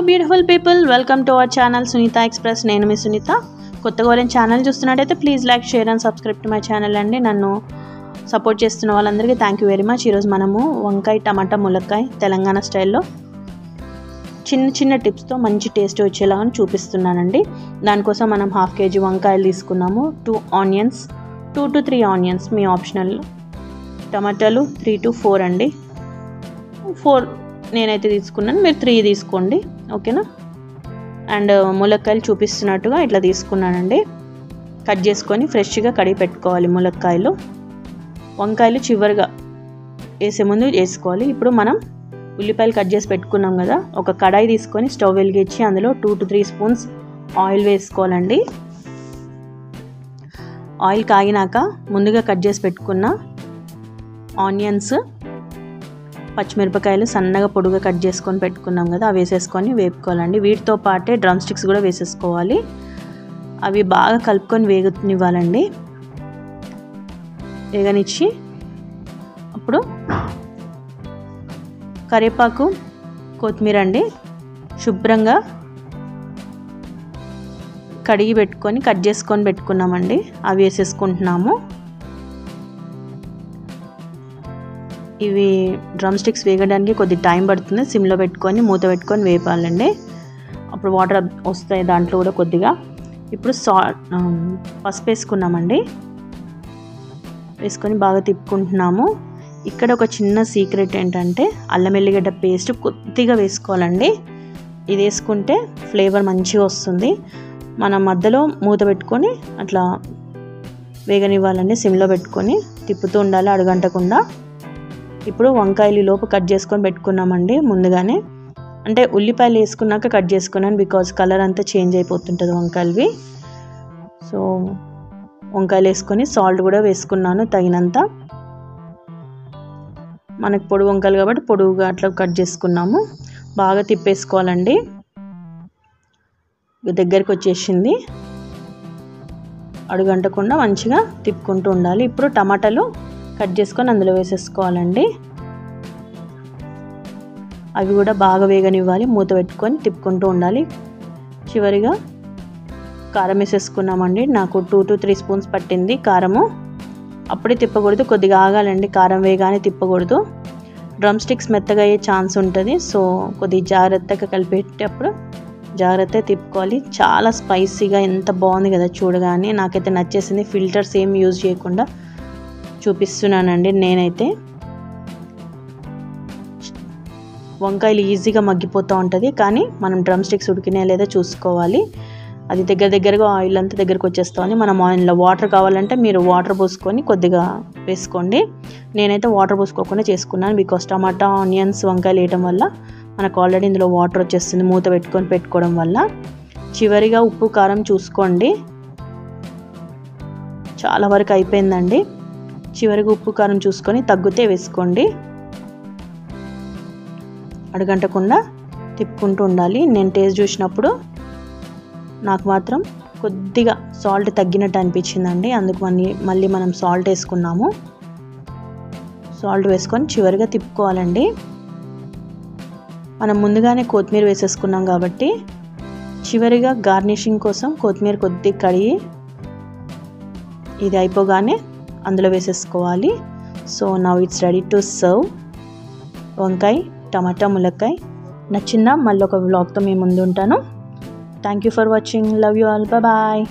Beautiful people, welcome to our channel Sunitha Express. నేను మీ సునీత. కొత్తగా ఎవరైనా ఛానల్ చూస్తున్నట్టయితే please like, share and subscribe to my channel అండి. నన్ను సపోర్ట్ చేస్తున్న వాళ్ళందరికీ థ్యాంక్ యూ వెరీ మచ్. ఈరోజు మనము వంకాయ, టమాటా, ములక్కాయ తెలంగాణ స్టైల్లో చిన్న చిన్న టిప్స్తో మంచి టేస్ట్ వచ్చేలాగా చూపిస్తున్నానండి. దానికోసం మనం 1/2 kg వంకాయలు తీసుకున్నాము. 2 onions, 2 to 3 onions me optional. టమాటాలు 3 to 4 అండి. 4 నేనైతే తీసుకున్నాను, మీరు 3 తీసుకోండి, ఓకేనా. అండ్ ములక్కాయలు చూపిస్తున్నట్టుగా ఇట్లా తీసుకున్నానండి. కట్ చేసుకొని ఫ్రెష్గా కడిగి పెట్టుకోవాలి ములక్కాయలు. వంకాయలు చివరిగా వేసే ముందు వేసుకోవాలి. ఇప్పుడు మనం ఉల్లిపాయలు కట్ చేసి పెట్టుకున్నాం కదా, ఒక కడాయి తీసుకొని స్టవ్ వెలిగించి అందులో 2 to 3 స్పూన్స్ ఆయిల్ వేసుకోవాలండి. ఆయిల్ కాగినాక ముందుగా కట్ చేసి పెట్టుకున్న ఆనియన్స్, పచ్చిమిరపకాయలు సన్నగా పొడుగా కట్ చేసుకొని పెట్టుకున్నాం కదా, అవి వేసేసుకొని వేపుకోవాలండి. వీటితో పాటే డ్రమ్ స్టిక్స్ కూడా వేసేసుకోవాలి. అవి బాగా కలుపుకొని వేగనివ్వాలండి. వేగనిచ్చి అప్పుడు కరివేపాకు, కొత్తిమీర అండి శుభ్రంగా కడిగి పెట్టుకొని కట్ చేసుకొని పెట్టుకున్నామండి, అవి వేసేసుకుంటున్నాము. ఇవి డ్రమ్ స్టిక్స్ వేగడానికి కొద్ది టైం పడుతుంది. సిమ్లో పెట్టుకొని మూత పెట్టుకొని వేపాలండి. అప్పుడు వాటర్ వస్తాయి దాంట్లో కూడా కొద్దిగా. ఇప్పుడు పసుపు వేసుకున్నామండి, వేసుకొని బాగా తిప్పుకుంటున్నాము. ఇక్కడ ఒక చిన్న సీక్రెట్ ఏంటంటే అల్లం ఎల్లిగడ్డ పేస్ట్ కొద్దిగా వేసుకోవాలండి. ఇది వేసుకుంటే ఫ్లేవర్ మంచిగా వస్తుంది. మనం మధ్యలో మూత పెట్టుకొని అట్లా వేగనివ్వాలండి. సిమ్లో పెట్టుకొని తిప్పుతూ ఉండాలి అడుగంటకుండా. ఇప్పుడు వంకాయలు లోపు కట్ చేసుకొని పెట్టుకున్నామండి ముందుగానే. అంటే ఉల్లిపాయలు వేసుకున్నాక కట్ చేసుకున్నాను, బికాజ్ కలర్ అంతా చేంజ్ అయిపోతుంటుంది వంకాయలవి. సో వంకాయలు వేసుకొని సాల్ట్ కూడా వేసుకున్నాను తగినంత. మనకు పొడుగు వంకాయలు కాబట్టి పొడుగుగా అట్లా కట్ చేసుకున్నాము. బాగా తిప్పేసుకోవాలండి. దగ్గరికి వచ్చేసింది, అడుగంటకుండా మంచిగా తిప్పుకుంటూ ఉండాలి. ఇప్పుడు టమాటాలు కట్ చేసుకొని అందులో వేసేసుకోవాలండి. అవి కూడా బాగా వేగనివ్వాలి, మూత పెట్టుకొని తిప్పుకుంటూ ఉండాలి. చివరిగా కారం వేసేసుకున్నామండి. నాకు 2 to 3 స్పూన్స్ పట్టింది కారము. అప్పుడే తిప్పకూడదు, కొద్దిగా ఆగాలండి. కారం వేగానే తిప్పకూడదు, డ్రమ్ స్టిక్స్ మెత్తగా అయ్యే ఛాన్స్ ఉంటుంది. సో కొద్దిగా జాగ్రత్తగా కలిపేటప్పుడు జాగ్రత్తగా తిప్పుకోవాలి. చాలా స్పైసీగా ఎంత బాగుంది కదా చూడగానే, నాకైతే నచ్చేసింది. ఫిల్టర్స్ ఏం యూజ్ చేయకుండా చూపిస్తున్నానండి నేనైతే. వంకాయలు ఈజీగా మగ్గిపోతూ ఉంటుంది, కానీ మనం డ్రమ్ స్టిక్స్ ఉడికినా లేదా చూసుకోవాలి. అది దగ్గరగా ఆయిల్ అంతా దగ్గరకు వచ్చేస్తామని మనం ఆయిల్లో వాటర్ కావాలంటే మీరు వాటర్ పోసుకొని కొద్దిగా వేసుకోండి. నేనైతే వాటర్ పోసుకోకుండా చేసుకున్నాను, బికాస్ టమాటా, ఆనియన్స్, వంకాయలు వేయడం వల్ల మనకు ఆల్రెడీ ఇందులో వాటర్ వచ్చేస్తుంది మూత పెట్టుకోవడం వల్ల. చివరిగా ఉప్పు కారం చూసుకోండి. చాలా వరకు అయిపోయిందండి. చివరిగా ఉప్పు కారం చూసుకొని తగ్గితే వేసుకోండి. అడుగంటకుండా తిప్పుకుంటూ ఉండాలి. నేను టేస్ట్ చూసినప్పుడు నాకు మాత్రం కొద్దిగా సాల్ట్ తగ్గినట్టు అనిపించిందండి, అందుకు మళ్ళీ మనం సాల్ట్ వేసుకున్నాము. సాల్ట్ వేసుకొని చివరిగా తిప్పుకోవాలండి. మనం ముందుగానే కొత్తిమీర వేసేసుకున్నాం కాబట్టి చివరిగా గార్నిషింగ్ కోసం కొత్తిమీర కొద్దిగా కడిగి ఇది అయిపోగానే అందులో వేసేసుకోవాలి. So now it's ready to serve. వంకాయ, టమాటా, ములక్కాయ. నచ్చిందా? మళ్ళీ ఒక వ్లాగ్తో మీ ముందు ఉంటాను. Thank you for watching. Love you all. Bye.